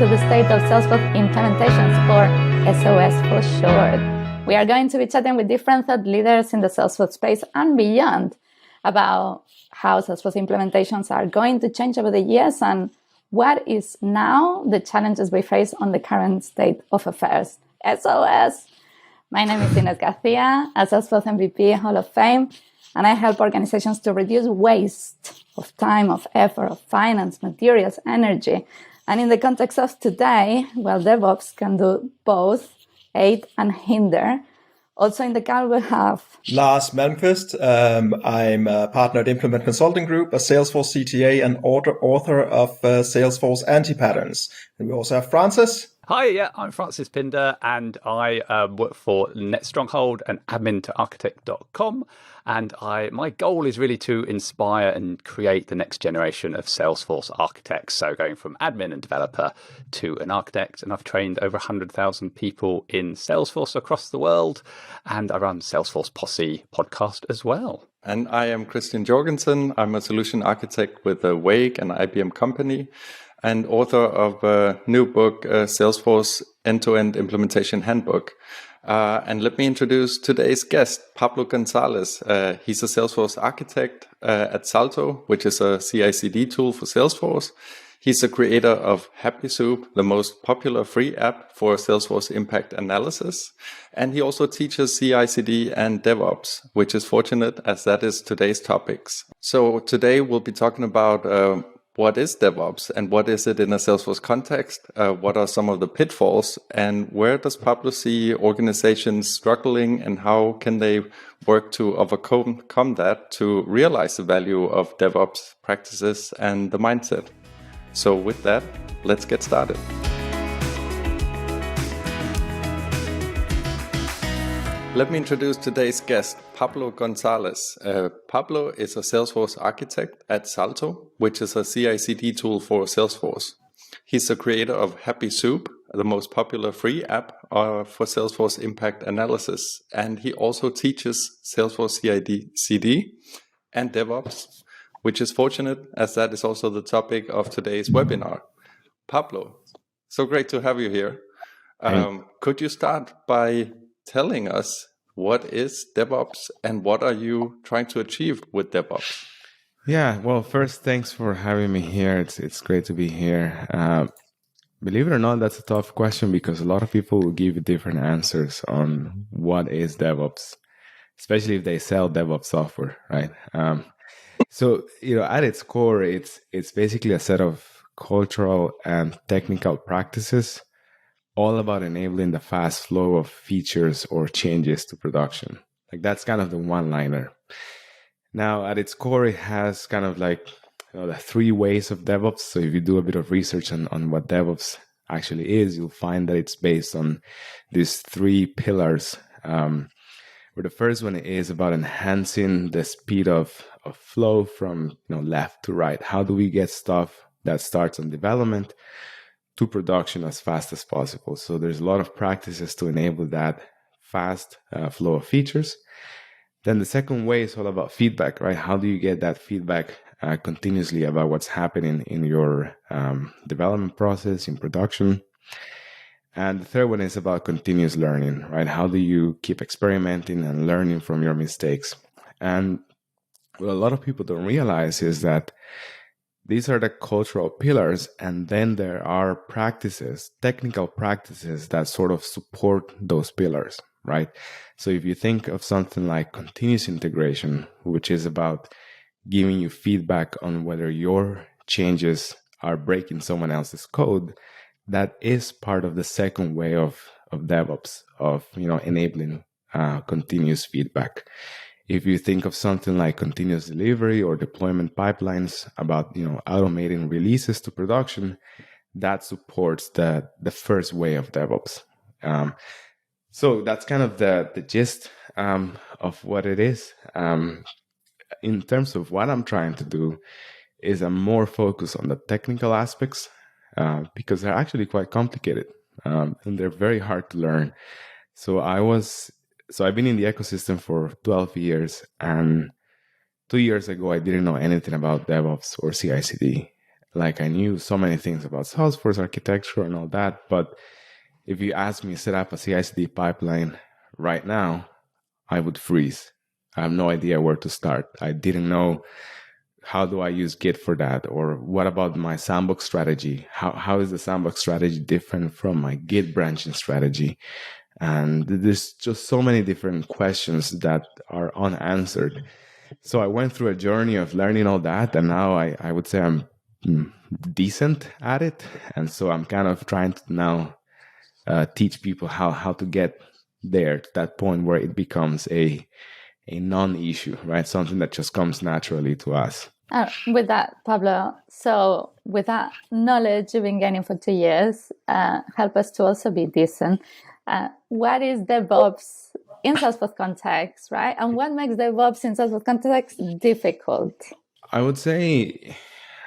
to the state of Salesforce Implementations, or SOS for short. We are going to be chatting with different thought leaders in the Salesforce space and beyond about how Salesforce implementations are going to change over the years and what is now the challenges we face on the current state of affairs. SOS! My name is Inés Garcia, a Salesforce MVP Hall of Fame, and I help organizations to reduce waste of time, of effort, of finance, materials, energy. And in the context of today, well, DevOps can do both aid and hinder. Also in the call we have Lars Malmqvist. I'm a partner at Implement Consulting Group, a Salesforce CTA, and author of Salesforce Anti-Patterns. And we also have Francis. Hi, yeah, I'm Francis Pinder, and I work for NetStronghold and admin2architect.com. And my goal is really to inspire and create the next generation of Salesforce architects. So going from admin and developer to an architect. And I've trained over 100,000 people in Salesforce across the world. And I run Salesforce Posse podcast as well. And I am Christian Jorgensen. I'm a solution architect with Wake, an IBM company, and author of a new book, Salesforce End-to-End Implementation Handbook. And let me introduce today's guest, Pablo Gonzalez. He's a Salesforce architect at Salto, which is a CI/CD tool for Salesforce. He's the creator of Happy Soup, the most popular free app for Salesforce impact analysis. And he also teaches CI/CD and DevOps, which is fortunate as that is today's topics. So today we'll be talking about what is DevOps and what is it in a Salesforce context? What are some of the pitfalls, and where does Pablo see organizations struggling, and how can they work to overcome that to realize the value of DevOps practices and the mindset? So with that, let's get started. Let me introduce today's guest, Pablo Gonzalez. Pablo is a Salesforce architect at Salto, which is a CI/CD tool for Salesforce. He's the creator of Happy Soup, the most popular free app for Salesforce impact analysis. And he also teaches Salesforce CI/CD and DevOps, which is fortunate as that is also the topic of today's webinar. Pablo, so great to have you here. Could you start by telling us what is DevOps and what are you trying to achieve with DevOps? Yeah, well, first, thanks for having me here. It's great to be here. Believe it or not, that's a tough question because a lot of people will give you different answers on what is DevOps, especially if they sell DevOps software, right? So, at its core, it's basically a set of cultural and technical practices all about enabling the fast flow of features or changes to production. Like that's kind of the one-liner. Now, at its core, it has kind of like the three ways of DevOps. So if you do a bit of research on what DevOps actually is, you'll find that it's based on these three pillars. Where the first one is about enhancing the speed of flow from left to right. How do we get stuff that starts on development to production as fast as possible? So there's a lot of practices to enable that fast flow of features. Then the second way is all about feedback, right? How do you get that feedback continuously about what's happening in your development process, in production? And the third one is about continuous learning, right? How do you keep experimenting and learning from your mistakes? And what a lot of people don't realize is that these are the cultural pillars, and then there are practices, technical practices that sort of support those pillars, right? So if you think of something like continuous integration, which is about giving you feedback on whether your changes are breaking someone else's code, that is part of the second way of DevOps, of enabling continuous feedback. If you think of something like continuous delivery or deployment pipelines about automating releases to production, that supports the first way of DevOps. So that's kind of the gist of what it is. In terms of what I'm trying to do, is I'm more focused on the technical aspects because they're actually quite complicated and they're very hard to learn. So I've been in the ecosystem for 12 years, and 2 years ago, I didn't know anything about DevOps or CI/CD. Like I knew so many things about Salesforce architecture and all that, but if you ask me to set up a CI/CD pipeline right now, I would freeze. I have no idea where to start. I didn't know how do I use Git for that, or what about my sandbox strategy? How is the sandbox strategy different from my Git branching strategy? And there's just so many different questions that are unanswered. So I went through a journey of learning all that, and now I would say I'm decent at it. And so I'm kind of trying to now teach people how to get there to that point where it becomes a non-issue, right? Something that just comes naturally to us. With that, Pablo, so with that knowledge you've been gaining for 2 years, help us to also be decent. What is DevOps in Salesforce context, right? And what makes DevOps in Salesforce context difficult? I would say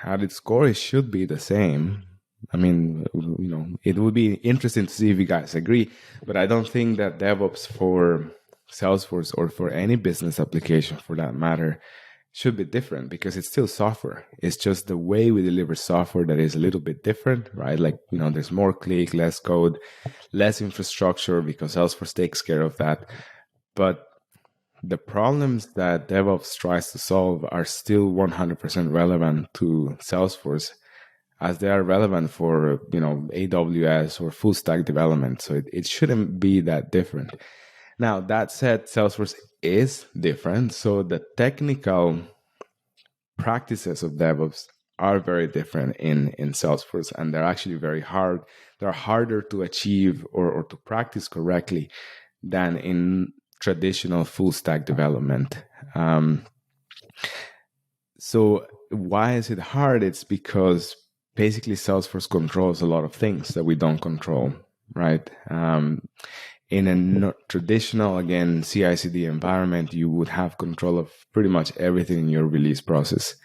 at its core, it should be the same. I mean, it would be interesting to see if you guys agree, but I don't think that DevOps for Salesforce or for any business application for that matter should be different, because it's still software. It's just the way we deliver software that is a little bit different, right? Like, there's more click, less code, less infrastructure, because Salesforce takes care of that. But the problems that DevOps tries to solve are still 100% relevant to Salesforce, as they are relevant for, AWS or full stack development. So it shouldn't be that different. Now, that said, Salesforce is different. So the technical practices of DevOps are very different in Salesforce, and they're actually very hard. They're harder to achieve or to practice correctly than in traditional full stack development. So why is it hard? It's because basically Salesforce controls a lot of things that we don't control, right? In a traditional, again, CI/CD environment, you would have control of pretty much everything in your release process.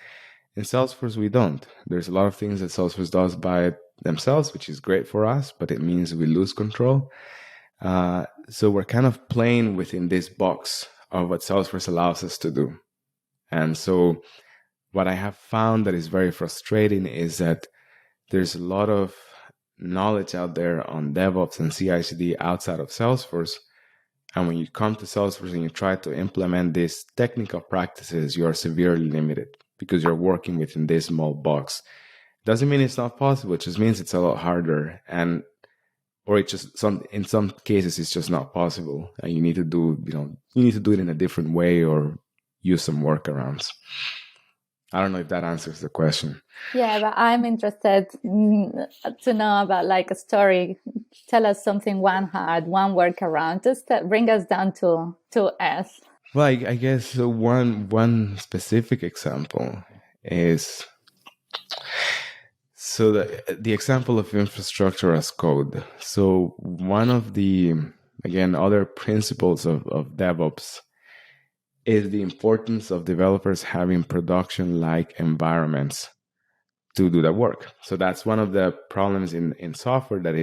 In Salesforce, we don't. There's a lot of things that Salesforce does by themselves, which is great for us, but it means we lose control. So we're kind of playing within this box of what Salesforce allows us to do. And so what I have found that is very frustrating is that there's a lot of knowledge out there on DevOps and CI/CD outside of Salesforce. And when you come to Salesforce and you try to implement these technical practices, you are severely limited because you're working within this small box. Doesn't mean it's not possible. It just means it's a lot harder. Or it just in some cases it's just not possible. And you need to do it in a different way or use some workarounds. I don't know if that answers the question. Yeah, but I'm interested to know about like a story. Tell us something, one workaround. Just bring us down to earth. Well, I guess one specific example is, so the example of infrastructure as code. So one of the, again, other principles of DevOps is the importance of developers having production-like environments to do the work. So that's one of the problems in software that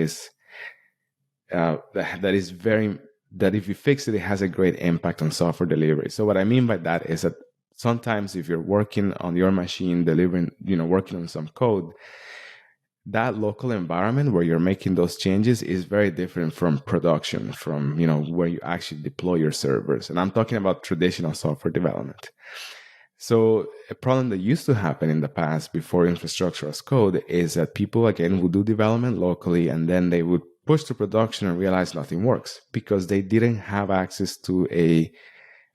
if you fix it, it has a great impact on software delivery. So what I mean by that is that sometimes if you're working on your machine, working on some code, that local environment where you're making those changes is very different from production, from, where you actually deploy your servers. And I'm talking about traditional software development. So a problem that used to happen in the past before infrastructure as code is that people, again, would do development locally and then they would push to production and realize nothing works because they didn't have access to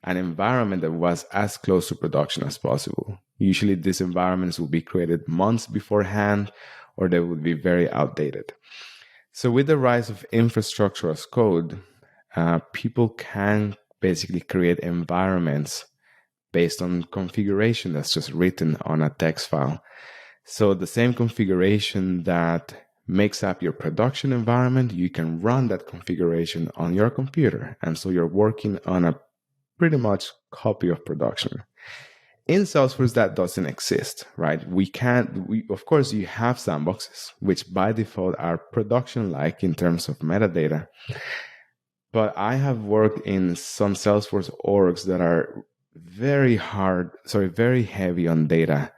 an environment that was as close to production as possible. Usually these environments will be created months beforehand, or they would be very outdated. So with the rise of infrastructure as code, people can basically create environments based on configuration that's just written on a text file. So the same configuration that makes up your production environment, you can run that configuration on your computer. And so you're working on a pretty much copy of production. In Salesforce, that doesn't exist, right? Of course, you have sandboxes, which by default are production-like in terms of metadata. But I have worked in some Salesforce orgs that are very heavy on data,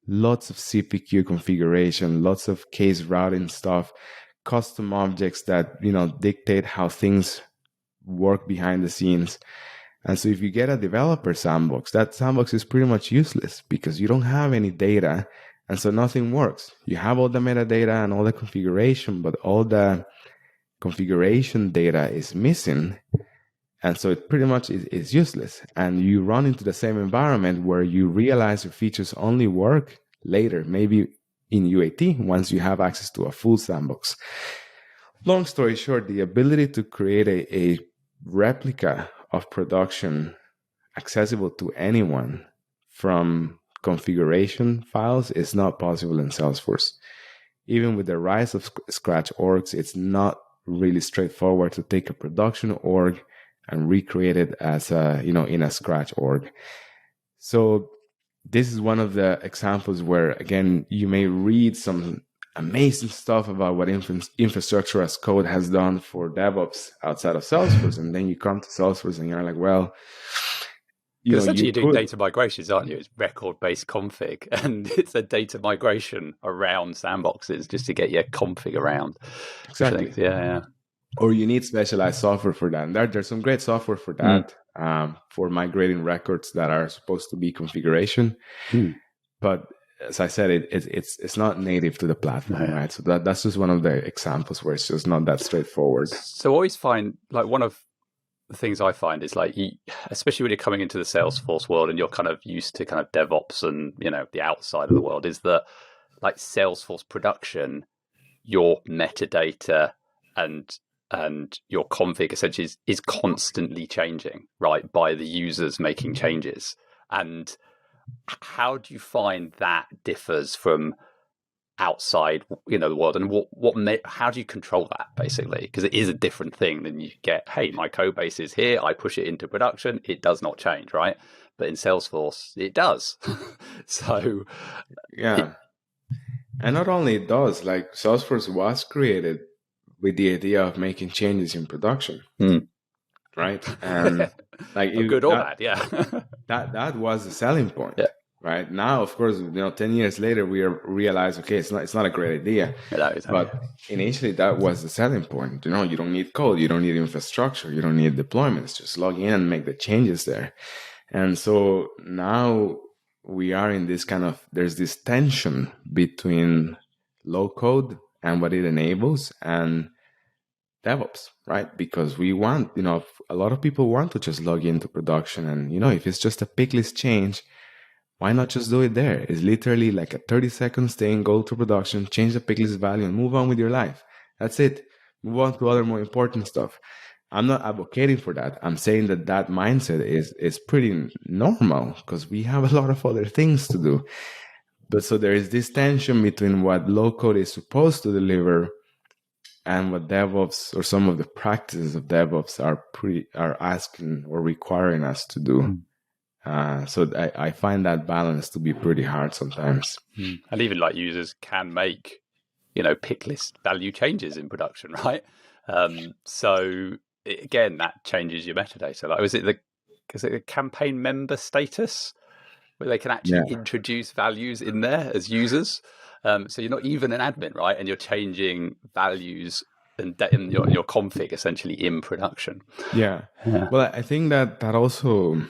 lots of CPQ configuration, lots of case routing stuff, custom objects that, dictate how things work behind the scenes. And so if you get a developer sandbox, that sandbox is pretty much useless because you don't have any data. And so nothing works. You have all the metadata and all the configuration, but all the configuration data is missing. And so it pretty much is useless. And you run into the same environment where you realize your features only work later, maybe in UAT, once you have access to a full sandbox. Long story short, the ability to create a replica of production accessible to anyone from configuration files is not possible in Salesforce. Even with the rise of Scratch orgs, it's not really straightforward to take a production org and recreate it as in a Scratch org. So this is one of the examples where, again, you may read some amazing stuff about what infrastructure as code has done for DevOps outside of Salesforce, and then you come to Salesforce and you're like, well, essentially you're doing data migrations, aren't you? It's record-based config, and it's a data migration around sandboxes just to get your config around. Exactly. Yeah. Or you need specialized software for that. And there's some great software for that, for migrating records that are supposed to be configuration. But as I said, it's not native to the platform, right? So that's just one of the examples where it's just not that straightforward. So I always find, like, one of the things I find is, like, especially when you're coming into the Salesforce world and you're kind of used to kind of DevOps and, the outside of the world, is that, like, Salesforce production, your metadata and your config essentially is constantly changing, right, by the users making changes. And how do you find that differs from outside, the world, and how do you control that, basically? Because it is a different thing than you get, hey, my code base is here, I push it into production, it does not change, right? But in Salesforce, it does. So yeah. And not only it does, like, Salesforce was created with the idea of making changes in production, right? And like, good or bad, yeah. that was the selling point. Yeah. Right now, of course, 10 years later, we realize, okay, it's not a great idea. But initially, that was the selling point. You don't need code, you don't need infrastructure, you don't need deployments. Just log in and make the changes there. And so now we are in this there's this tension between low code and what it enables and DevOps, right? Because we want, a lot of people want to just log into production, and, if it's just a pick list change, why not just do it there? It's literally like a 30-second thing, go to production, change the pick list value, and move on with your life. That's it. Move on to other more important stuff. I'm not advocating for that. I'm saying that mindset is pretty normal because we have a lot of other things to do. But so there is this tension between what low code is supposed to deliver and what DevOps, or some of the practices of DevOps, are asking or requiring us to do. So I find that balance to be pretty hard sometimes. And even, like, users can make, pick list value changes in production, right? So again, that changes your metadata. Like, is it a campaign member status where they can actually introduce values in there as users? So you're not even an admin, right? And you're changing values in your config essentially in production. Yeah. Well, I think that also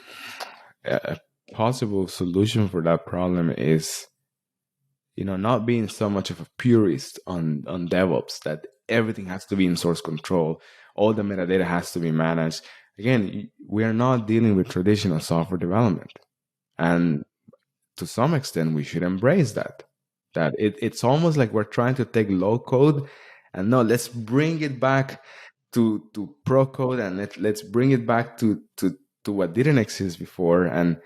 a possible solution for that problem is, not being so much of a purist on DevOps, that everything has to be in source control, all the metadata has to be managed. Again, we are not dealing with traditional software development, and to some extent, we should embrace that. That it's almost like we're trying to take low code and no, let's bring it back to pro code, and let's bring it back to what didn't exist before. And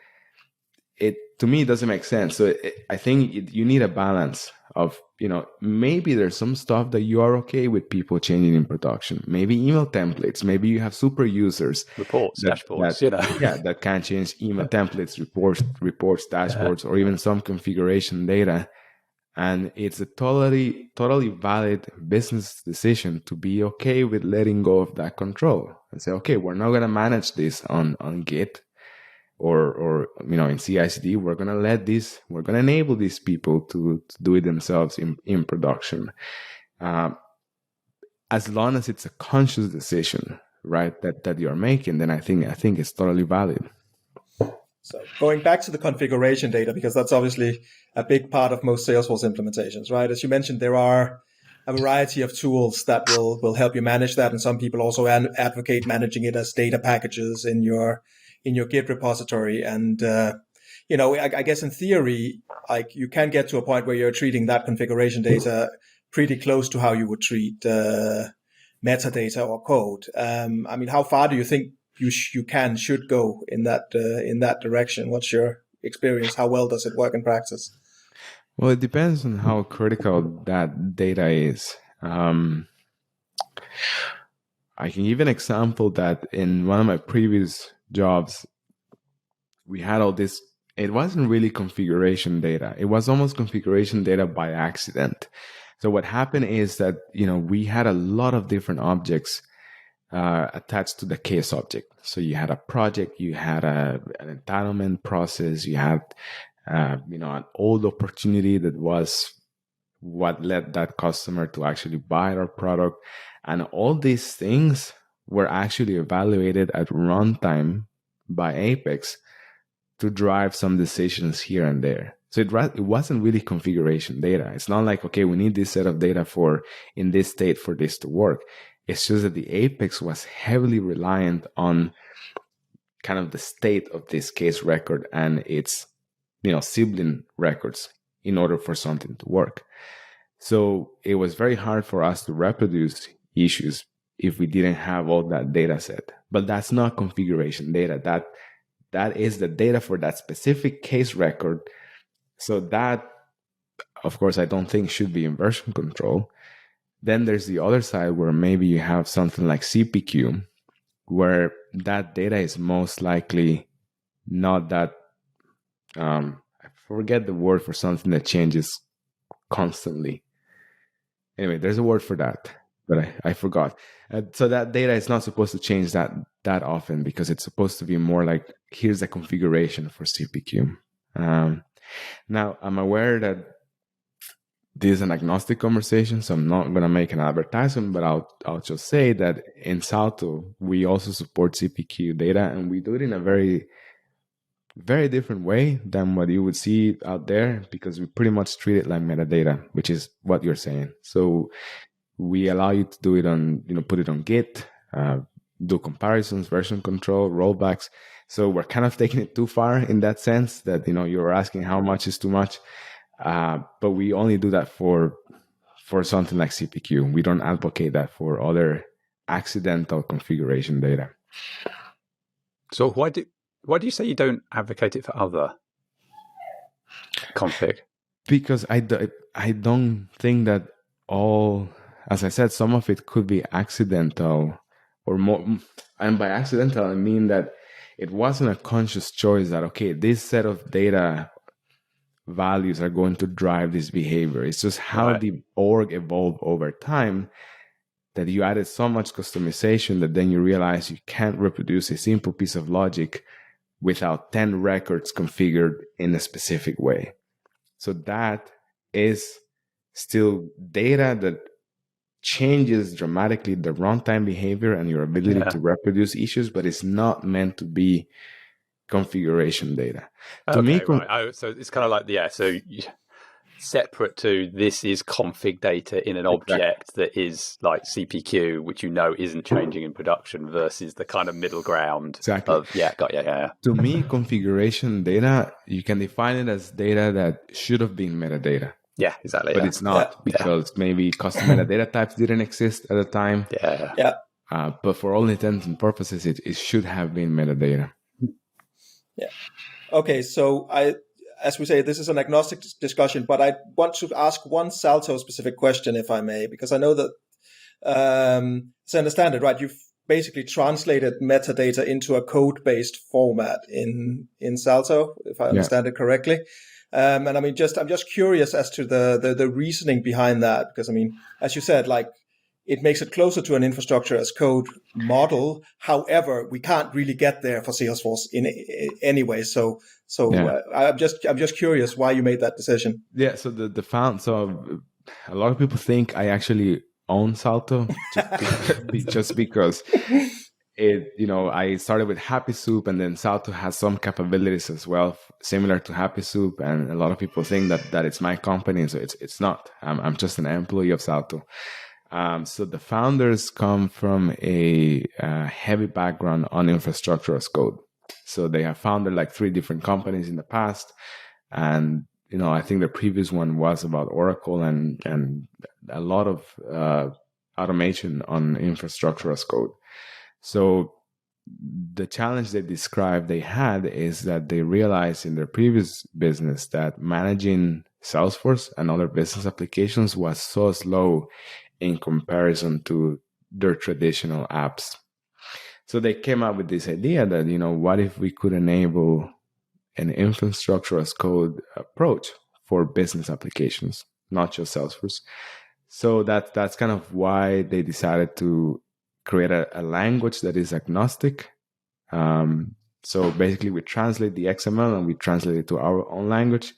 it, to me, it doesn't make sense. So I think you need a balance of, maybe there's some stuff that you are okay with people changing in production. Maybe email templates. Maybe you have super users. Reports, dashboards, that can change email templates, reports, dashboards, or even some configuration data. And it's a totally valid business decision to be okay with letting go of that control and say, okay, we're not going to manage this on Git or in CI/CD, we're going to enable these people to do it themselves in production. As long as it's a conscious decision, right, that you're making, then I think it's totally valid. So going back to the configuration data, because that's obviously a big part of most Salesforce implementations, right? As you mentioned, there are a variety of tools that will help you manage that, and some people also advocate managing it as data packages in your Git repository. And I guess in theory, like you can get to a point where you're treating that configuration data pretty close to how you would treat metadata or code. How far do you think you should go in that direction? What's your experience? How well does it work in practice? Well, it depends on how critical that data is. I can give an example that in one of my previous jobs, we had all this. It wasn't really configuration data. It was almost configuration data by accident. So what happened is that, we had a lot of different objects attached to the case object. So you had a project, you had an entitlement process, you had, an old opportunity that was what led that customer to actually buy our product. And all these things were actually evaluated at runtime by Apex to drive some decisions here and there. So it wasn't really configuration data. It's not like, okay, we need this set of data in this state for this to work. It's just that the Apex was heavily reliant on kind of the state of this case record and its, sibling records in order for something to work. So it was very hard for us to reproduce issues if we didn't have all that data set. But that's not configuration data. That is the data for that specific case record. So that, of course, I don't think should be in version control. Then there's the other side where maybe you have something like CPQ, where that data is most likely not that, I forget the word for something that changes constantly. Anyway, there's a word for that, but I forgot. So that data is not supposed to change that often, because it's supposed to be more like, here's a configuration for CPQ. Now, I'm aware that this is an agnostic conversation, so I'm not going to make an advertisement, but I'll just say that in Salto, we also support CPQ data, and we do it in a very, very different way than what you would see out there, because we pretty much treat it like metadata, which is what you're saying. So we allow you to do it on, put it on Git, do comparisons, version control, rollbacks. So we're kind of taking it too far in that sense that, you're asking how much is too much. But we only do that for something like CPQ. We don't advocate that for other accidental configuration data. So why do you say you don't advocate it for other config? Because I don't think that all, as I said, some of it could be accidental or more. And by accidental, I mean that it wasn't a conscious choice that, okay, this set of data values are going to drive this behavior. It's just how the org evolved over time that you added so much customization that then you realize you can't reproduce a simple piece of logic without 10 records configured in a specific way. So that is still data that changes dramatically the runtime behavior and your ability to reproduce issues, but it's not meant to be configuration data. To me, so it's kind of like, separate to this is config data in an object that is like CPQ, which isn't changing in production, versus the kind of middle ground of To me, configuration data, you can define it as data that should have been metadata. Yeah, exactly. But it's not because maybe custom metadata types didn't exist at the time. But for all intents and purposes, it should have been metadata. Yeah. Okay, so as we say, this is an agnostic discussion, but I want to ask one Salto-specific question, if I may, because I know that, as I understand it, right, you've basically translated metadata into a code-based format in Salto, if I understand it correctly. And I'm just curious as to the reasoning behind that, because as you said, like it makes it closer to an infrastructure as code model. However, we can't really get there for Salesforce in any way. So I'm just curious why you made that decision. Yeah. So so a lot of people think I actually own Salto just because I started with Happy Soup, and then Salto has some capabilities as well, similar to Happy Soup. And a lot of people think that it's my company. So it's not. I'm just an employee of Salto. So the founders come from a heavy background on infrastructure as code. So they have founded like 3 different companies in the past. And, I think the previous one was about Oracle and a lot of automation on infrastructure as code. So the challenge they described they had is that they realized in their previous business that managing Salesforce and other business applications was so slow in comparison to their traditional apps. So they came up with this idea that, what if we could enable an infrastructure as code approach for business applications, not just Salesforce. So that's kind of why they decided to create a language that is agnostic. So basically we translate the XML and we translate it to our own language.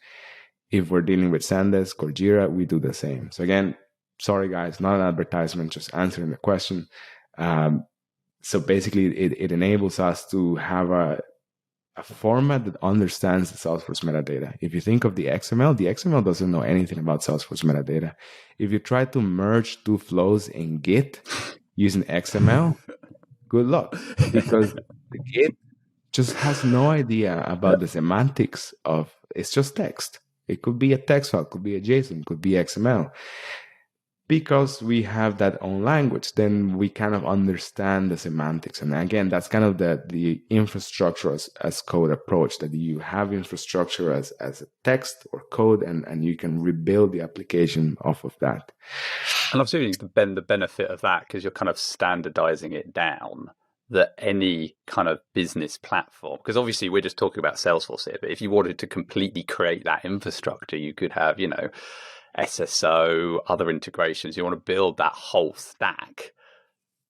If we're dealing with Zendesk or Jira, we do the same. So again, sorry guys, not an advertisement, just answering the question. So basically it enables us to have a format that understands the Salesforce metadata. If you think of the XML doesn't know anything about Salesforce metadata. If you try to merge 2 flows in Git using XML, good luck, because the Git just has no idea about the semantics of, it's just text. It could be a text file, could be a JSON, could be XML. Because we have that own language, then we kind of understand the semantics. And again, that's kind of the infrastructure as code approach, that you have infrastructure as a text or code, and you can rebuild the application off of that. And obviously the benefit of that, because you're kind of standardizing it down, that any kind of business platform, because obviously we're just talking about Salesforce here, but if you wanted to completely create that infrastructure, you could have, SSO, other integrations. You want to build that whole stack,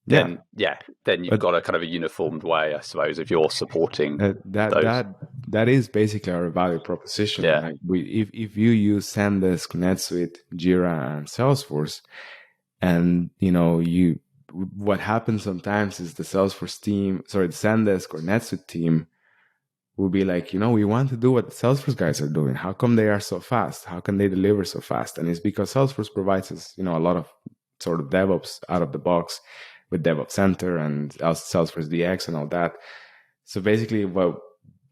then you've got a kind of a uniformed way, I suppose, if you're supporting that is basically our value proposition. Yeah. Like if you use Zendesk, NetSuite, Jira, and Salesforce, and what happens sometimes is the Zendesk or NetSuite team will be like, we want to do what the Salesforce guys are doing. How come they are so fast? How can they deliver so fast? And it's because Salesforce provides us, a lot of sort of DevOps out of the box with DevOps Center and Salesforce DX and all that. So basically what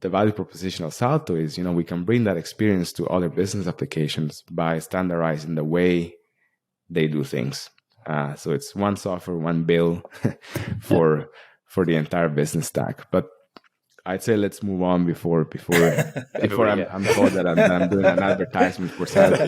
the value proposition of Salto is, we can bring that experience to other business applications by standardizing the way they do things. So it's one software, one bill for the entire business stack. But I'd say let's move on before I'm told that I'm doing an advertisement for Salto.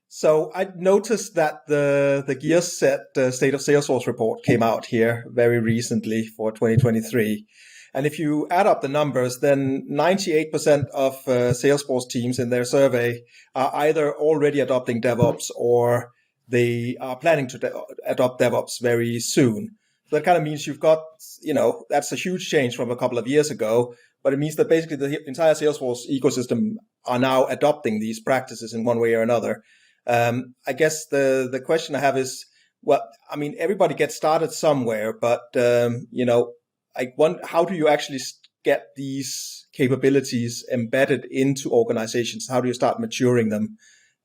So I noticed that the Gear Set State of Salesforce report came out here very recently for 2023. And if you add up the numbers, then 98% of Salesforce teams in their survey are either already adopting DevOps or they are planning to adopt DevOps very soon. So that kind of means you've got, that's a huge change from a couple of years ago, but it means that basically the entire Salesforce ecosystem are now adopting these practices in one way or another. I guess the question I have is, everybody gets started somewhere, but, how do you actually get these capabilities embedded into organizations? How do you start maturing them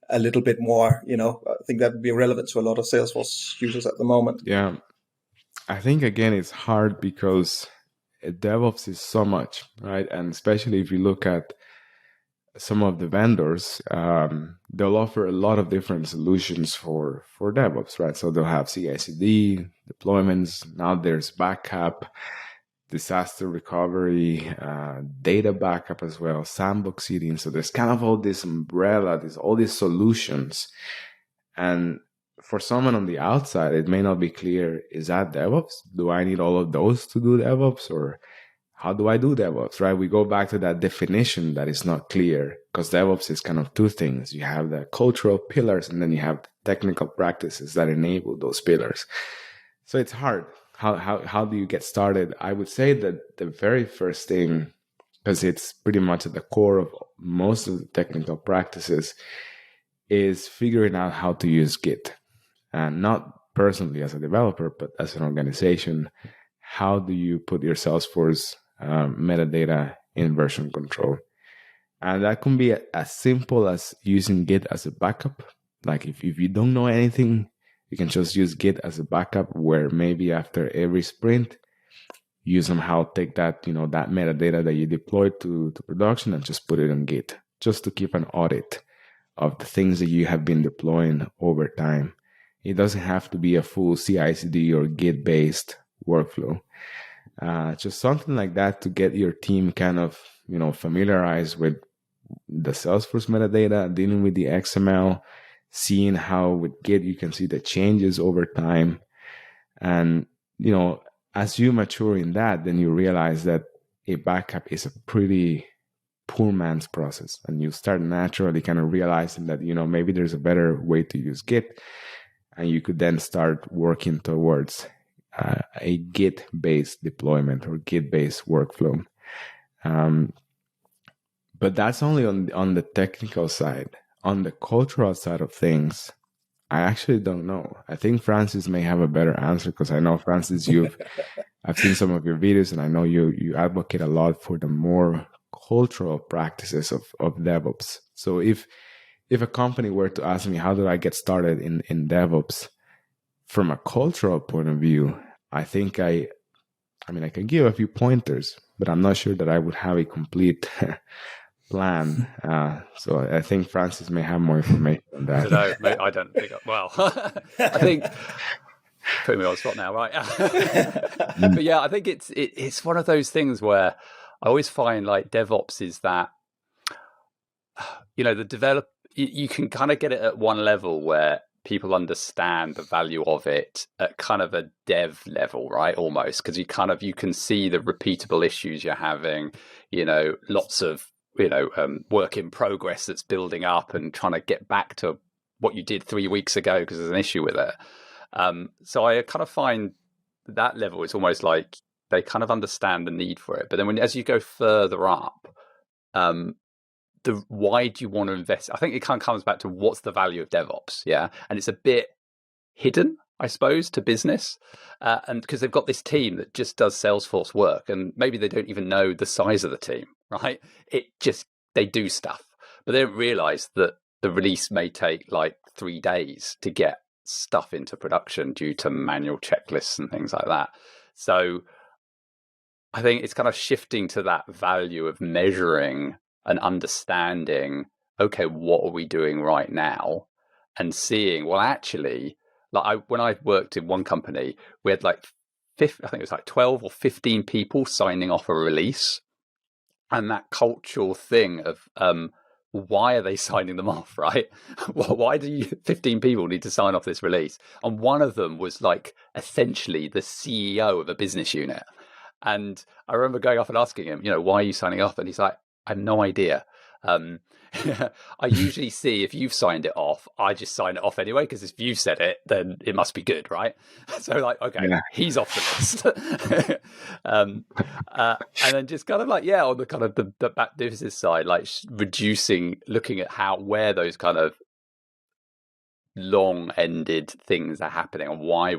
a little bit more? I think that would be relevant to a lot of Salesforce users at the moment. Yeah. I think, again, it's hard because DevOps is so much, right? And especially if you look at some of the vendors, they'll offer a lot of different solutions for DevOps, right? So they'll have CI/CD, deployments. Now there's backup, disaster recovery, data backup as well, sandbox seeding. So there's kind of all this umbrella, all these solutions. And for someone on the outside, it may not be clear, is that DevOps? Do I need all of those to do DevOps? Or how do I do DevOps, right? We go back to that definition that is not clear, because DevOps is kind of two things. You have the cultural pillars, and then you have the technical practices that enable those pillars. So it's hard. How do you get started? I would say that the very first thing, because it's pretty much at the core of most of the technical practices, is figuring out how to use Git. And not personally as a developer, but as an organization. How do you put your Salesforce metadata in version control? And that can be as simple as using Git as a backup. Like if you don't know anything, you can just use Git as a backup, where maybe after every sprint, you somehow take that, that metadata that you deployed to production and just put it on Git, just to keep an audit of the things that you have been deploying over time. It doesn't have to be a full CI/CD or Git-based workflow. Just something like that to get your team kind of, familiarized with the Salesforce metadata, dealing with the XML, seeing how with Git you can see the changes over time. And, as you mature in that, then you realize that a backup is a pretty poor man's process. And you start naturally kind of realizing that, maybe there's a better way to use Git. And you could then start working towards a Git-based deployment or Git-based workflow. But that's only on the technical side. On the cultural side of things, I actually don't know. I think Francis may have a better answer, because I know, Francis, I've seen some of your videos, and I know you advocate a lot for the more cultural practices of DevOps. So if a company were to ask me, how do I get started in DevOps? From a cultural point of view, I think I can give a few pointers, but I'm not sure that I would have a complete plan. So I think Francis may have more information on that. I don't think. Well, I think putting me on the spot now, right? But yeah, I think it's one of those things where I always find like DevOps is that, you can kind of get it at one level where people understand the value of it at kind of a dev level, right? Almost, because you can see the repeatable issues you're having, lots of, work in progress that's building up and trying to get back to what you did 3 weeks ago because there's an issue with it. So I kind of find that level is almost like they kind of understand the need for it. But then as you go further up, why do you want to invest? I think it kind of comes back to what's the value of DevOps, yeah? And it's a bit hidden, I suppose, to business, and because they've got this team that just does Salesforce work, and maybe they don't even know the size of the team, right? They do stuff, but they don't realize that the release may take like 3 days to get stuff into production due to manual checklists and things like that. So I think it's kind of shifting to that value of measuring and understanding, okay, what are we doing right now? And seeing, well, actually, when I worked in one company, we had I think it was like 12 or 15 people signing off a release. And that cultural thing of why are they signing them off, right? Why do 15 people need to sign off this release? And one of them was like essentially the CEO of a business unit. And I remember going off and asking him, why are you signing off? And he's like, I have no idea. I usually see if you've signed it off, I just sign it off anyway, because if you've said it, then it must be good, right? So okay, yeah. He's off the list. And then just kind of on the kind of the back business side, reducing, looking at where those kind of long-ended things are happening and why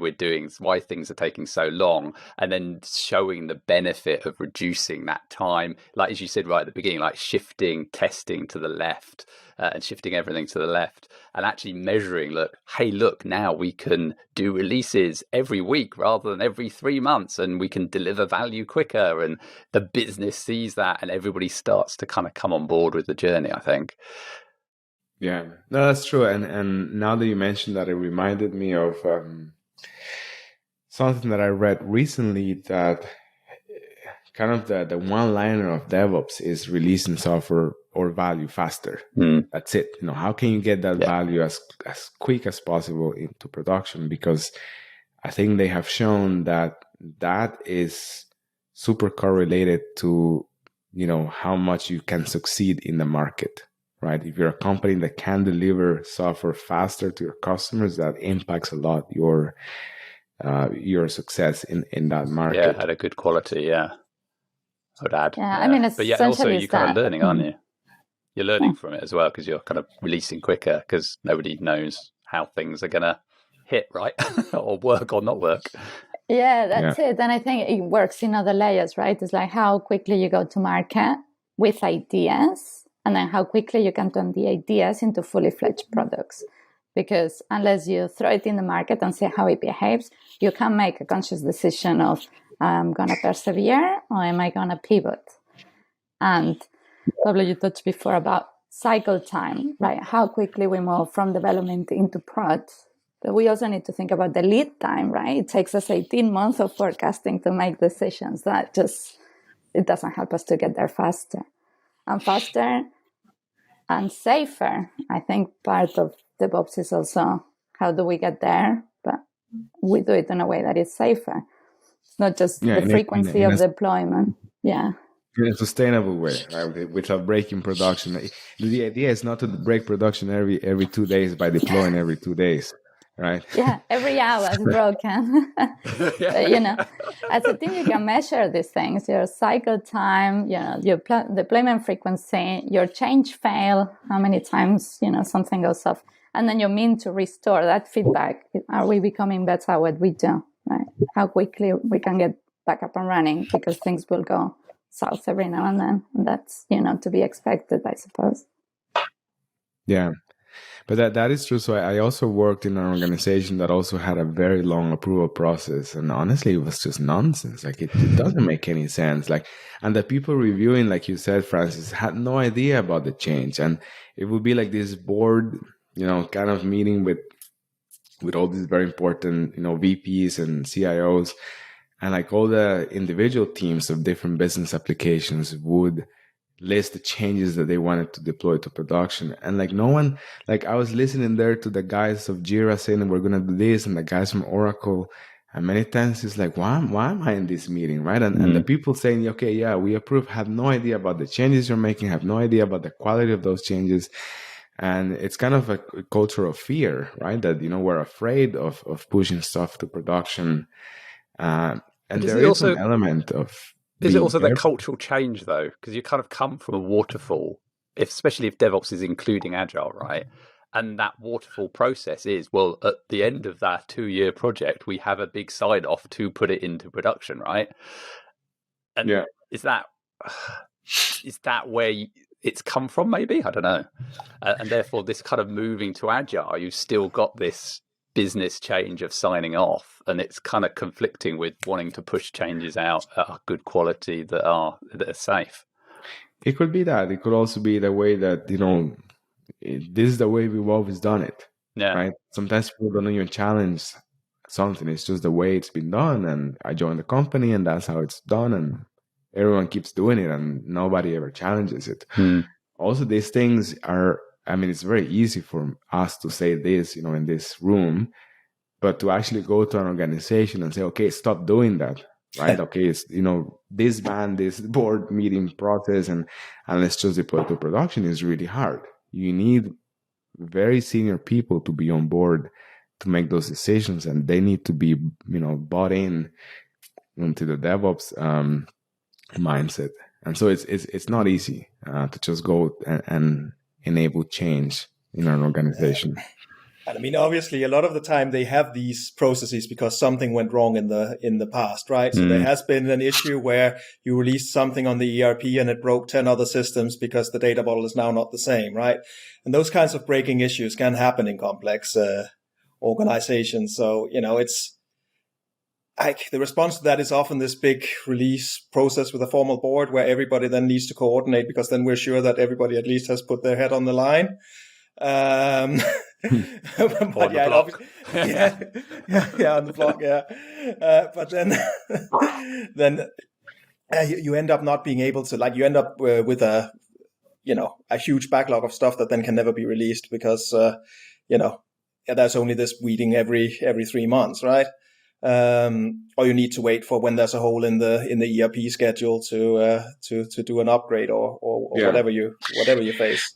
things are taking so long, and then showing the benefit of reducing that time, as you said right at the beginning, shifting testing to the left and shifting everything to the left, and actually measuring, look, now we can do releases every week rather than every 3 months, and we can deliver value quicker, and the business sees that, and everybody starts to kind of come on board with the journey, I think. Yeah, no, that's true. And now that you mentioned that, it reminded me of something that I read recently, that kind of the one-liner of DevOps is releasing software or value faster. That's it. How can you get that value as quick as possible into production? Because I think they have shown that is super correlated to, how much you can succeed in the market, right? If you're a company that can deliver software faster to your customers, that impacts a lot your success in that market. At a good quality. Yeah, I would add. Yeah, I mean, But and also essentially you're it's kind of that. learning, aren't you? You're learning from it as well because you're kind of releasing quicker because nobody knows how things are going to hit, right? Or work or not work. Yeah, that's it. And I think it works in other layers, right? It's like how quickly you go to market with ideas, and then how quickly you can turn the ideas into fully fledged products. Because unless you throw it in the market and see how it behaves, you can't make a conscious decision of, I'm going to persevere or am I going to pivot? And Pablo, you touched before about cycle time, right? How quickly we move from development into prod. But we also need to think about the lead time, right? It takes us 18 months of forecasting to make decisions. It doesn't help us to get there faster. And faster and safer. I think part of DevOps is also how do we get there, but we do it in a way that is safer. It's not just the frequency of deployment. Yeah. In a sustainable way, right? Without breaking production. The idea is not to break production every 2 days by deploying every 2 days, right? Yeah, every hour is broken. But, as a team, you can measure these things: your cycle time, your deployment frequency, your change fail, how many times something goes off, and then you mean to restore that feedback. Are we becoming better at what we do? Right? How quickly we can get back up and running, because things will go south every now and then. And that's, to be expected, I suppose. Yeah, but that is true. So I also worked in an organization that also had a very long approval process. And honestly, it was just nonsense. Like it doesn't make any sense. And the people reviewing, like you said, Francis, had no idea about the change. And it would be like this board, kind of meeting with all these very important, VPs and CIOs. And like all the individual teams of different business applications would list the changes that they wanted to deploy to production. And like no one, like I was listening there to the guys of Jira saying we're going to do this, and the guys from Oracle. And many times it's like, why am I in this meeting, right? And the people saying, okay, yeah, we approve, have no idea about the changes you're making, have no idea about the quality of those changes. And it's kind of a culture of fear, right? That, we're afraid of pushing stuff to production. And there is an element of... Is it also the cultural change, though? Because you kind of come from a waterfall, especially if DevOps is including Agile, right? And that waterfall process is, well, at the end of that 2-year project, we have a big sign-off to put it into production, right? And is that where it's come from, maybe? I don't know. And therefore, this kind of moving to Agile, you've still got this business change of signing off, and it's kind of conflicting with wanting to push changes out at a good quality that are safe. It could be that. It could also be the way that, this is the way we've always done it. Yeah. Right. Sometimes people don't even challenge something. It's just the way it's been done. And I joined the company and that's how it's done. And everyone keeps doing it and nobody ever challenges it. Also, these things are, it's very easy for us to say this, in this room, but to actually go to an organization and say, okay, stop doing that, right? Okay, it's, disband this board meeting process and let's just deploy to production is really hard. You need very senior people to be on board to make those decisions, and they need to be, bought in into the DevOps mindset. And so it's not easy to just go and enable change in an organization. And obviously, a lot of the time they have these processes because something went wrong in the past, right? So there has been an issue where you released something on the ERP and it broke 10 other systems because the data model is now not the same, right? And those kinds of breaking issues can happen in complex organizations. So, it's like the response to that is often this big release process with a formal board where everybody then needs to coordinate, because then we're sure that everybody at least has put their head on the line. But on the block. On the block, but then you end up not being able to, you end up with a huge backlog of stuff that then can never be released because there's only this weeding every 3 months, right? or you need to wait for when there's a hole in the ERP schedule to do an upgrade or whatever you face.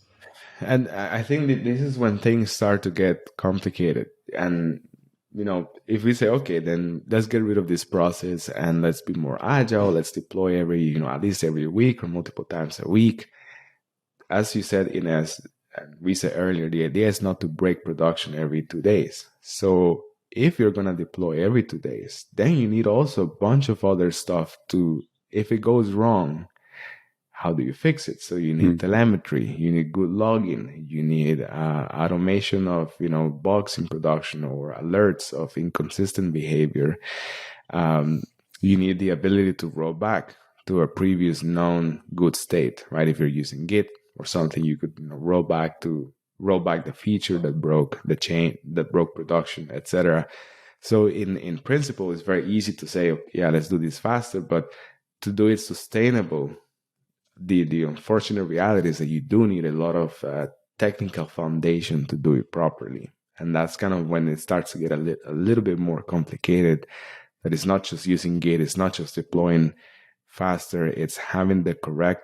And I think that this is when things start to get complicated. And, if we say, okay, then let's get rid of this process and let's be more agile, let's deploy at least every week or multiple times a week. As you said, Ines, and we said earlier, the idea is not to break production every 2 days. So if you're going to deploy every 2 days, then you need also a bunch of other stuff if it goes wrong, how do you fix it? So you need telemetry, you need good logging, you need automation of, bugs in production or alerts of inconsistent behavior. You need the ability to roll back to a previous known good state, right? If you're using Git or something, you could roll back the feature that broke the chain, that broke production, etc. So in principle, it's very easy to say, yeah, let's do this faster, but to do it sustainable, the unfortunate reality is that you do need a lot of technical foundation to do it properly. And that's kind of when it starts to get a little bit more complicated, that it's not just using Git, it's not just deploying faster, it's having the correct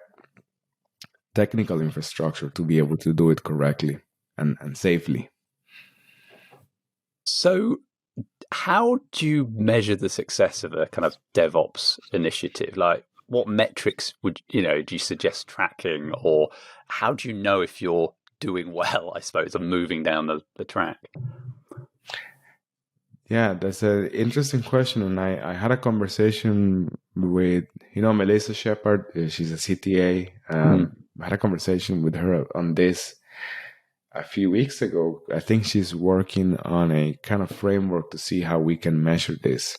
technical infrastructure to be able to do it correctly and safely. So how do you measure the success of a kind of DevOps initiative? Like, what metrics do you suggest tracking, or how do you know if you're doing well, I suppose, and moving down the track? Yeah, that's an interesting question. And I had a conversation with, Melissa Shepard. She's a CTA. I had a conversation with her on this a few weeks ago. I think she's working on a kind of framework to see how we can measure this.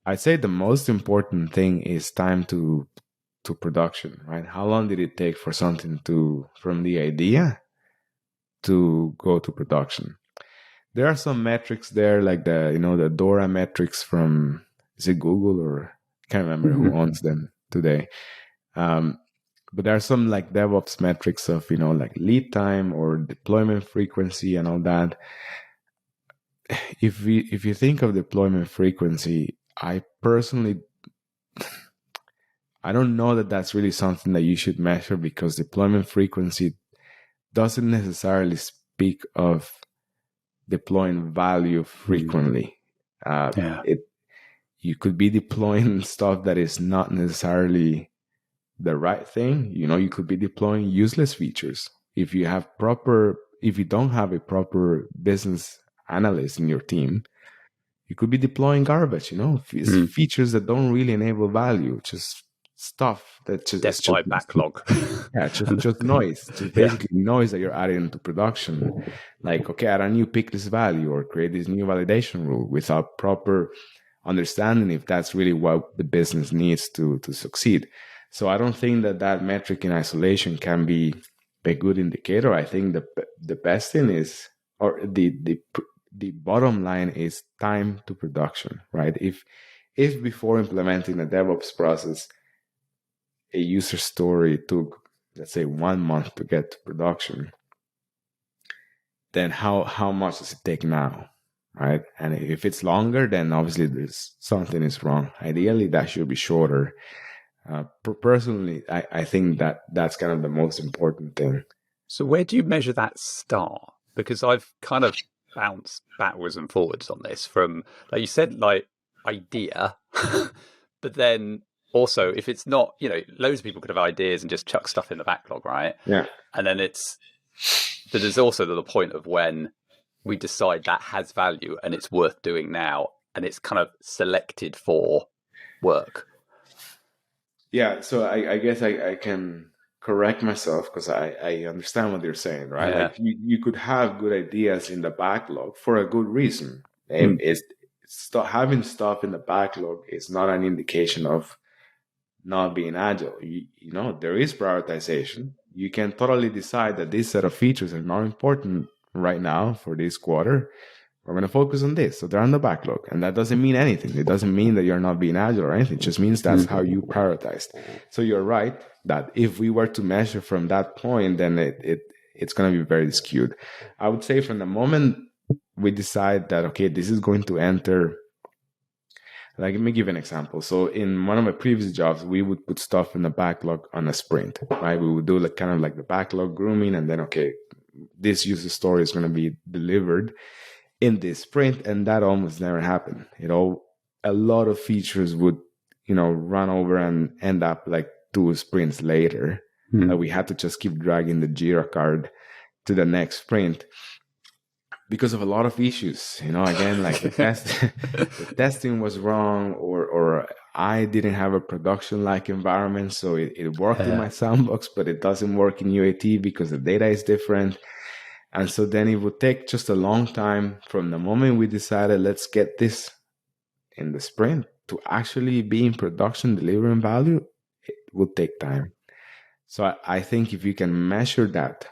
I'd say the most important thing is time to production, right? How long did it take for something from the idea to go to production? There are some metrics there, like the DORA metrics from, is it Google, or I can't remember who owns them today. But there are some like DevOps metrics of, like lead time or deployment frequency and all that. If you think of deployment frequency, I don't know that that's really something that you should measure, because deployment frequency doesn't necessarily speak of deploying value frequently. You could be deploying stuff that is not necessarily the right thing. You could be deploying useless features. If you don't have a proper business analyst in your team, you could be deploying garbage, features that don't really enable value, just stuff that just death by backlog. Yeah, just noise, just basically noise that you're adding into production. Like, okay, add a new pick list value or create this new validation rule without proper understanding if that's really what the business needs to succeed. So I don't think that metric in isolation can be a good indicator. I think the best thing is, or the bottom line is time to production, right? If before implementing a DevOps process, a user story took, let's say, 1 month to get to production, then how much does it take now, right? And if it's longer, then obviously there's something is wrong. Ideally, that should be shorter. Personally, I think that's kind of the most important thing. So where do you measure that start? Because I've kind of bounced backwards and forwards on this from, like you said, like idea, but then also if it's not, loads of people could have ideas and just chuck stuff in the backlog, right? Yeah. And then there's also the point of when we decide that has value and it's worth doing now, and it's kind of selected for work. Yeah, so I guess I can correct myself, because I understand what you're saying, right? Yeah. Like you could have good ideas in the backlog for a good reason. Having stuff in the backlog is not an indication of not being agile. There is prioritization. You can totally decide that this set of features are not important right now for this quarter. We're going to focus on this. So they're on the backlog. And that doesn't mean anything. It doesn't mean that you're not being agile or anything. It just means that's how you prioritized. So you're right that if we were to measure from that point, then it's going to be very skewed. I would say from the moment we decide that, okay, this is going to enter Like, let me give an example. So in one of my previous jobs, we would put stuff in the backlog on a sprint, right? We would do like kind of like the backlog grooming, and then, okay, this user story is going to be delivered in this sprint, and that almost never happened. A lot of features would, run over and end up like 2 sprints later. We had to just keep dragging the Jira card to the next sprint because of a lot of issues. Again, like the testing was wrong, or I didn't have a production-like environment, so it worked in my sandbox, but it doesn't work in UAT because the data is different. And so then it would take just a long time from the moment we decided, let's get this in the sprint, to actually be in production delivering value. It would take time. So I think if you can measure that,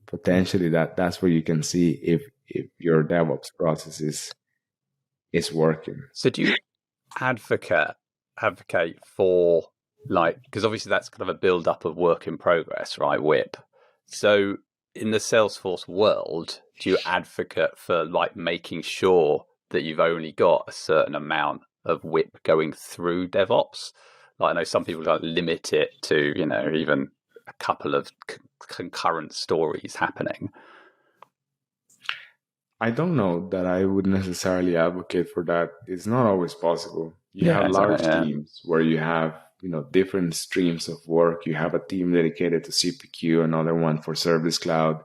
potentially that's where you can see if your DevOps process is working. So do you advocate for, like, because obviously that's kind of a build up of work in progress, right? WIP. So in the Salesforce world, do you advocate for like making sure that you've only got a certain amount of WIP going through DevOps? Like, I know some people like limit it to, even a couple of concurrent stories happening. I don't know that I would necessarily advocate for that. It's not always possible. You have large teams where you have, different streams of work. You have a team dedicated to CPQ, another one for Service Cloud,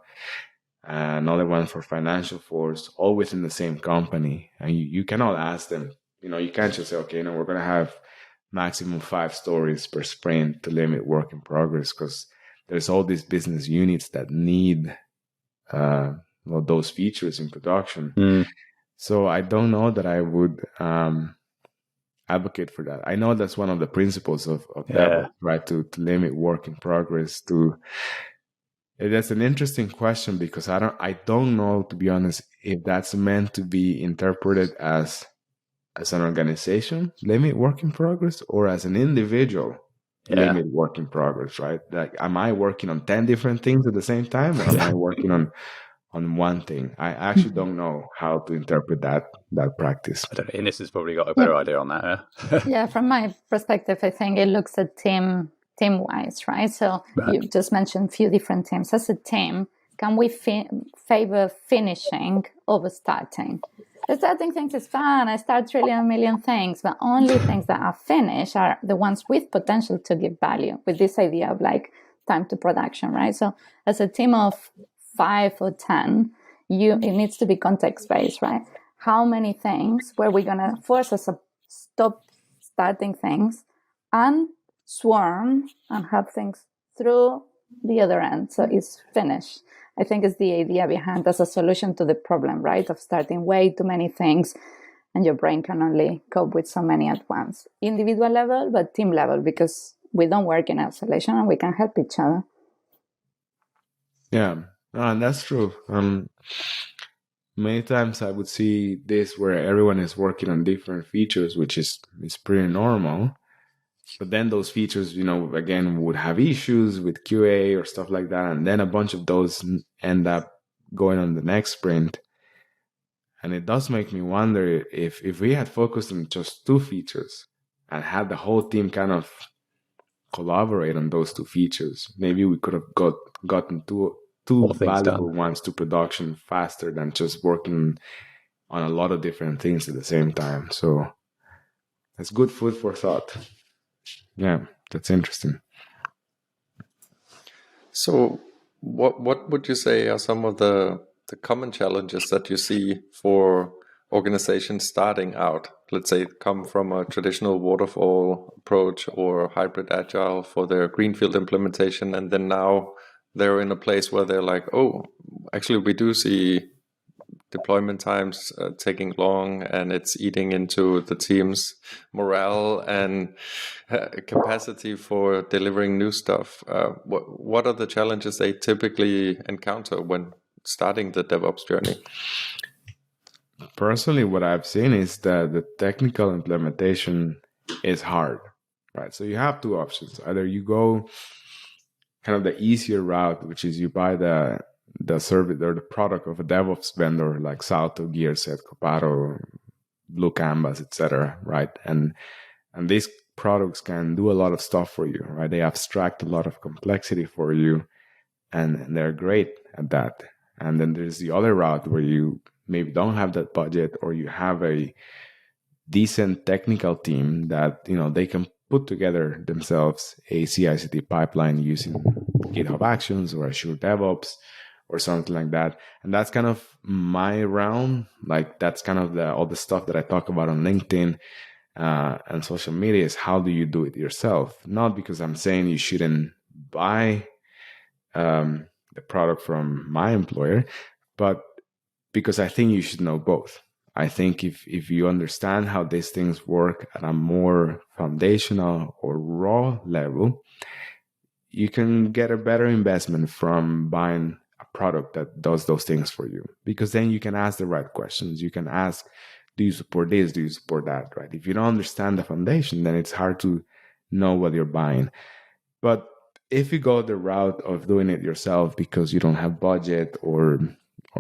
another one for Financial Force, all within the same company. And you cannot ask them, you can't just say, okay, we're going to have maximum 5 stories per sprint to limit work in progress, because there's all these business units that need those features in production. So I don't know that I would advocate for that. I know that's one of the principles of DevOps, right? To limit work in progress. That's an interesting question, because I don't know, to be honest, if that's meant to be interpreted as an organization limit work in progress, or as an individual limit work in progress, right? Like, am I working on 10 different things at the same time, or am I working on one thing? I actually don't know how to interpret that practice. I don't know. Ines has probably got a better idea on that. Yeah, from my perspective, I think it looks at team-wise, right? So you just mentioned a few different teams. As a team, can we favor finishing over starting? The starting things is fun. I start really a million things, but only things that are finished are the ones with potential to give value, with this idea of like time to production, right? So as a team of 5 or 10, it needs to be context-based, right? How many things were we going to force us to stop starting things and swarm and have things through the other end, so it's finished? I think it's the idea behind as a solution to the problem, right? Of starting way too many things, and your brain can only cope with so many at once. Individual level, but team level, because we don't work in isolation and we can help each other. Yeah, and that's true. Many times I would see this where everyone is working on different features, which is pretty normal. But then those features, again, would have issues with QA or stuff like that. And then a bunch of those end up going on the next sprint. And it does make me wonder if we had focused on just 2 features and had the whole team kind of collaborate on those 2 features, maybe we could have gotten two valuable ones to production faster than just working on a lot of different things at the same time. So that's good food for thought. Yeah, that's interesting. So what would you say are some of the common challenges that you see for organizations starting out? Let's say come from a traditional waterfall approach or hybrid agile for their greenfield implementation, and then now they're in a place where they're like, oh, actually we do see deployment times taking long, and it's eating into the team's morale and capacity for delivering new stuff. What are the challenges they typically encounter when starting the DevOps journey? Personally, what I've seen is that the technical implementation is hard, right? So you have 2 options. Either you go kind of the easier route, which is you buy the service or the product of a DevOps vendor like Salto, GearSet, Copado, blue canvas, etc. Right? And these products can do a lot of stuff for you, right? They abstract a lot of complexity for you, and they're great at that. And then there's the other route where you maybe don't have that budget, or you have a decent technical team that, you know, they can put together themselves a CI/CD pipeline using GitHub Actions or Azure DevOps or something like that. And that's kind of my realm. Like, that's kind of all the stuff that I talk about on LinkedIn and social media, is how do you do it yourself? Not because I'm saying you shouldn't buy the product from my employer, but because I think you should know both. I think if you understand how these things work at a more foundational or raw level, you can get a better investment from buying a product that does those things for you. Because then you can ask the right questions. You can ask, do you support this? Do you support that? Right? If you don't understand the foundation, then it's hard to know what you're buying. But if you go the route of doing it yourself because you don't have budget, or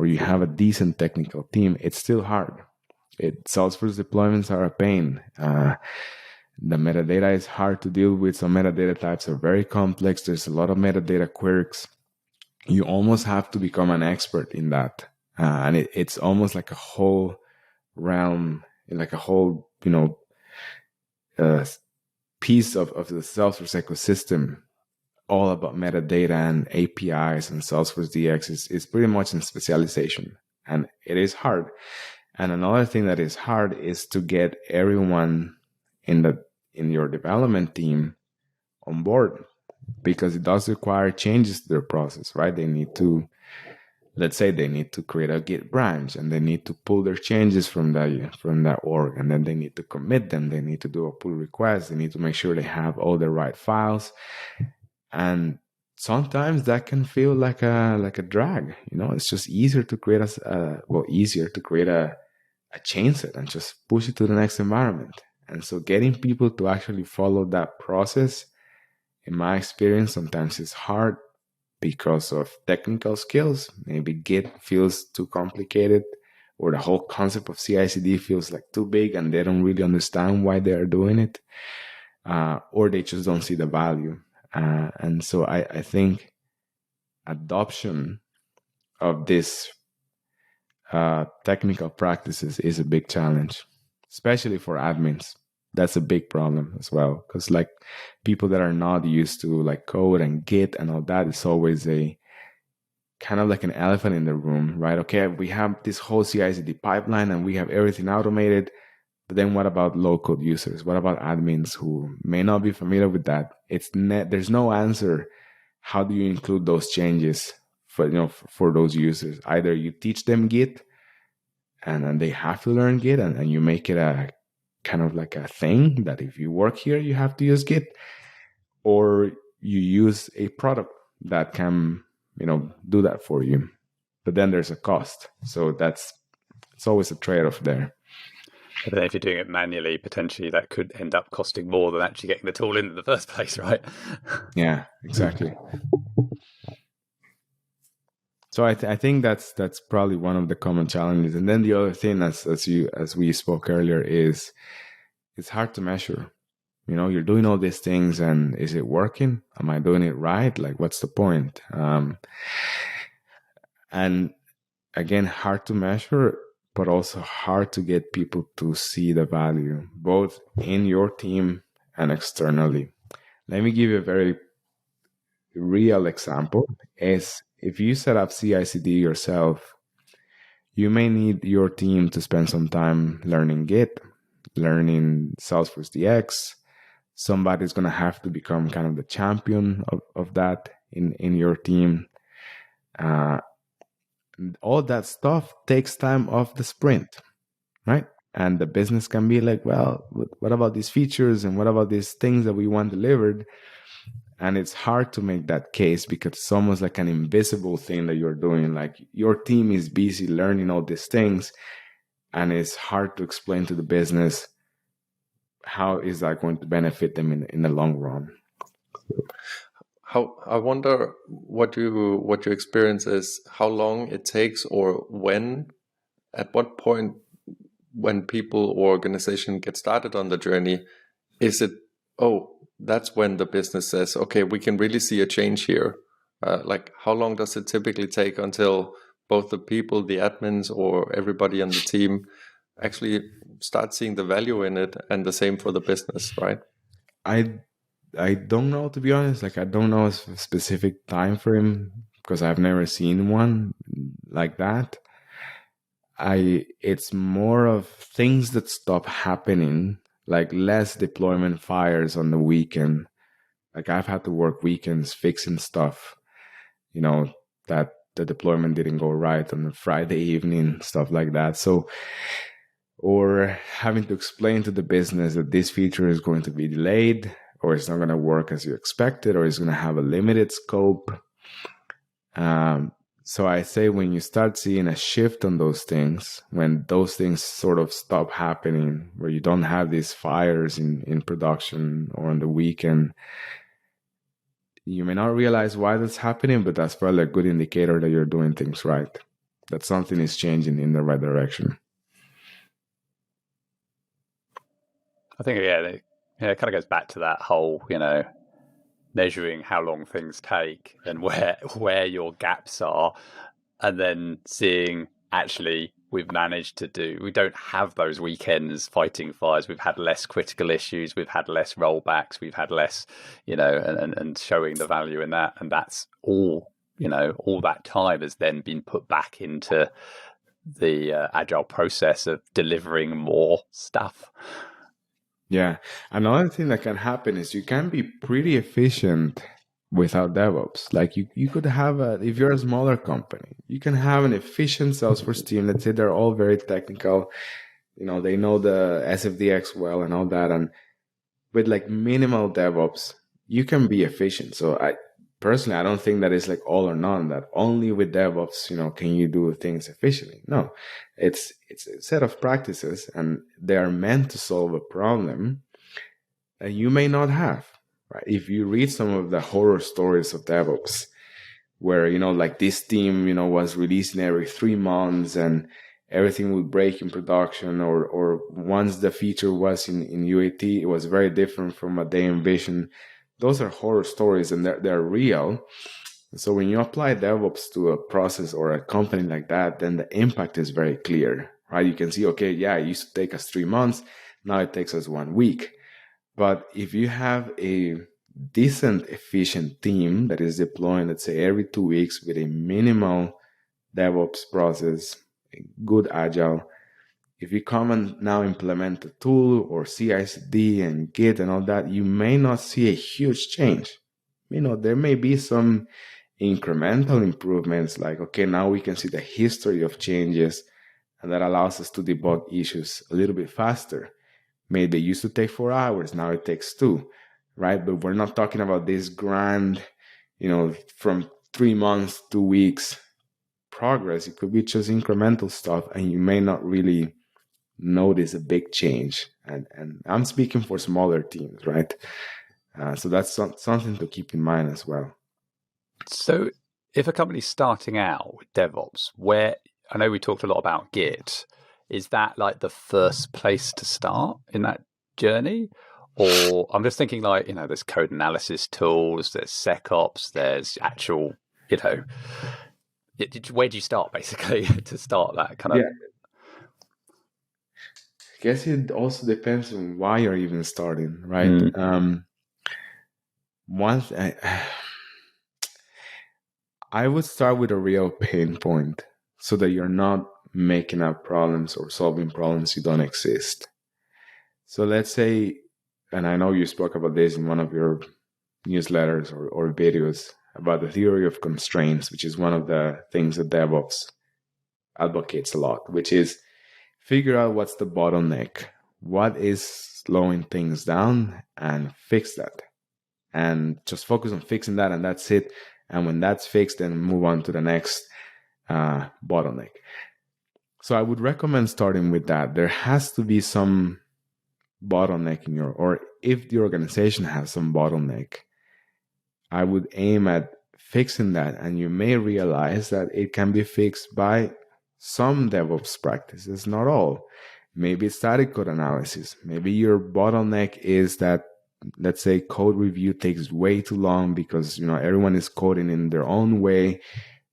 you have a decent technical team, it's still hard. Salesforce deployments are a pain. The metadata is hard to deal with. Some metadata types are very complex. There's a lot of metadata quirks. You almost have to become an expert in that. And it's almost like a whole realm, like a whole, piece of the Salesforce ecosystem, all about metadata and APIs, and Salesforce DX is pretty much in specialization, and it is hard. And another thing that is hard is to get everyone in your development team on board, because it does require changes to their process, right? They need to, let's say they need to create a Git branch, and they need to pull their changes from that org, and then they need to commit them. They need to do a pull request. They need to make sure they have all the right files. And sometimes that can feel like a drag. It's just easier to create a change set and just push it to the next environment. And so getting people to actually follow that process, in my experience, sometimes is hard because of technical skills. Maybe Git feels too complicated, or the whole concept of CI/CD feels like too big and they don't really understand why they are doing it, or they just don't see the value. And so I think adoption of this technical practices is a big challenge, especially for admins. That's a big problem as well, because like people that are not used to like code and Git and all that, it's always a kind of like an elephant in the room, right? Okay, we have this whole CI/CD pipeline and we have everything automated, but then what about low-code users? What about admins who may not be familiar with that? There's no answer. How do you include those changes for those users? Either you teach them Git, and they have to learn Git, and you make it a kind of like a thing that if you work here, you have to use Git, or you use a product that can, do that for you. But then there's a cost. So it's always a trade-off there. And then if you're doing it manually, potentially that could end up costing more than actually getting the tool in the first place, right? Yeah, exactly. So I think that's probably one of the common challenges. And then the other thing, as we spoke earlier, is it's hard to measure. You're doing all these things, and is it working? Am I doing it right? Like, what's the point? And again, hard to measure, but also hard to get people to see the value, both in your team and externally. Let me give you a very real example. Is if you set up CI/CD yourself, you may need your team to spend some time learning Git, learning Salesforce DX. Somebody's going to have to become kind of the champion of that in your team. All that stuff takes time off the sprint, right? And the business can be like, well, what about these features and what about these things that we want delivered? And it's hard to make that case because it's almost like an invisible thing that you're doing. Like your team is busy learning all these things, and it's hard to explain to the business how is that going to benefit them in the long run. I wonder what your experience is, how long it takes, or when, at what point when people or organization get started on the journey, is it, oh, that's when the business says, okay, we can really see a change here? Like, how long does it typically take until both the people, the admins, or everybody on the team actually start seeing the value in it, and the same for the business, right? I don't know, to be honest. Like, I don't know a specific time frame because I've never seen one like that. It's more of things that stop happening, like less deployment fires on the weekend. Like, I've had to work weekends fixing stuff, that the deployment didn't go right on a Friday evening, stuff like that. So, or having to explain to the business that this feature is going to be delayed, or it's not going to work as you expected, or it's going to have a limited scope. So I say when you start seeing a shift on those things, when those things sort of stop happening, where you don't have these fires in production or on the weekend, you may not realize why that's happening, but that's probably a good indicator that you're doing things right, that something is changing in the right direction. I think, it kind of goes back to that whole, measuring how long things take and where your gaps are, and then seeing actually we don't have those weekends fighting fires. We've had less critical issues. We've had less rollbacks. We've had less, and showing the value in that. And that's all, all that time has then been put back into the agile process of delivering more stuff. Yeah. Another thing that can happen is you can be pretty efficient without DevOps. Like you could have if you're a smaller company, you can have an efficient Salesforce team. Let's say they're all very technical. They know the SFDX well and all that. And with like minimal DevOps, you can be efficient. So personally, I don't think that it's like all or none, that only with DevOps, can you do things efficiently? No, it's a set of practices, and they are meant to solve a problem that you may not have, right? If you read some of the horror stories of DevOps, where, like this team, was releasing every 3 months and everything would break in production, or once the feature was in UAT, it was very different from what they envisioned. Those are horror stories, and they're real. So when you apply DevOps to a process or a company like that, then the impact is very clear, right? You can see, okay, yeah, it used to take us 3 months. Now it takes us 1 week. But if you have a decent, efficient team that is deploying, let's say, every 2 weeks with a minimal DevOps process, a good agile, if you come and now implement a tool or CI/CD and Git and all that, you may not see a huge change. There may be some incremental improvements, like, okay, now we can see the history of changes, and that allows us to debug issues a little bit faster. Maybe it used to take 4 hours, now it takes 2, right? But we're not talking about this grand, from 3 months, 2 weeks progress. It could be just incremental stuff, and you may not really notice a big change. And I'm speaking for smaller teams, right? So that's something to keep in mind as well. So if a company's starting out with DevOps, where I know we talked a lot about Git, is that like the first place to start in that journey? Or I'm just thinking like, there's code analysis tools, there's SecOps, there's actual, where do you start basically to start that kind of? Yeah. I guess it also depends on why you're even starting, right? I would start with a real pain point so that you're not making up problems or solving problems you don't exist. So let's say, and I know you spoke about this in one of your newsletters or videos about the theory of constraints, which is one of the things that DevOps advocates a lot, which is figure out what's the bottleneck, what is slowing things down, and fix that. And just focus on fixing that, and that's it. And when that's fixed, then move on to the next bottleneck. So I would recommend starting with that. There has to be some bottleneck in or if the organization has some bottleneck, I would aim at fixing that. And you may realize that it can be fixed by some DevOps practices, not all. Maybe it's static code analysis. Maybe your bottleneck is that, let's say, code review takes way too long because, everyone is coding in their own way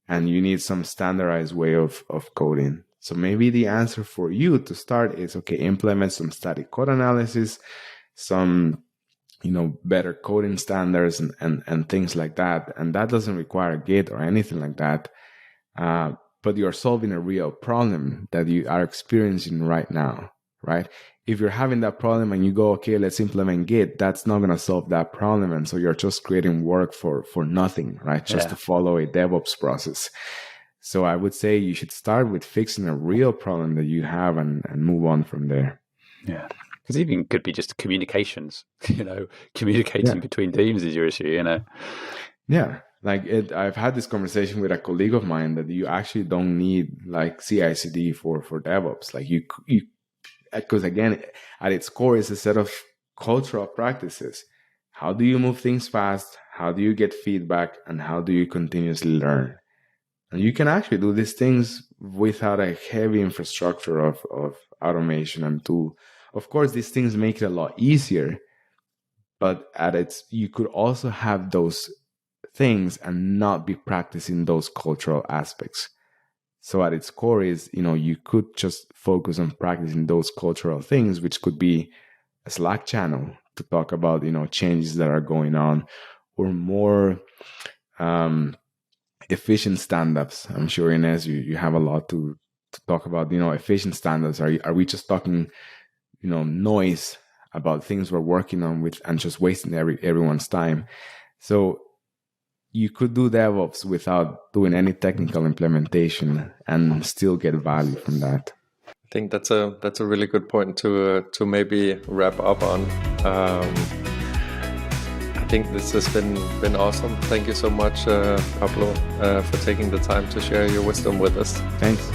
and you need some standardized way of coding. So maybe the answer for you to start is, okay, implement some static code analysis, some, better coding standards and things like that. And that doesn't require Git or anything like that. But you're solving a real problem that you are experiencing right now, right? If you're having that problem and you go, okay, let's implement Git, that's not going to solve that problem. And so you're just creating work for nothing, right? Just to follow a DevOps process. So I would say you should start with fixing a real problem that you have and move on from there. Yeah. Because even could be just communications, communicating between teams is your issue, Yeah. I've had this conversation with a colleague of mine that you actually don't need CI/CD for DevOps. Because again, at its core is a set of cultural practices. How do you move things fast? How do you get feedback? And how do you continuously learn? And you can actually do these things without a heavy infrastructure of automation and tool. Of course, these things make it a lot easier, but you could also have those things and not be practicing those cultural aspects. So at its core is, you could just focus on practicing those cultural things, which could be a Slack channel to talk about, changes that are going on, or more efficient stand-ups. I'm sure, Ines, you have a lot to talk about, efficient stand-ups. Are we just talking, noise about things we're working on with and just wasting everyone's time? So you could do DevOps without doing any technical implementation and still get value from that. I think that's a really good point to maybe wrap up on. I think this has been awesome. Thank you so much, Pablo, for taking the time to share your wisdom with us. Thanks.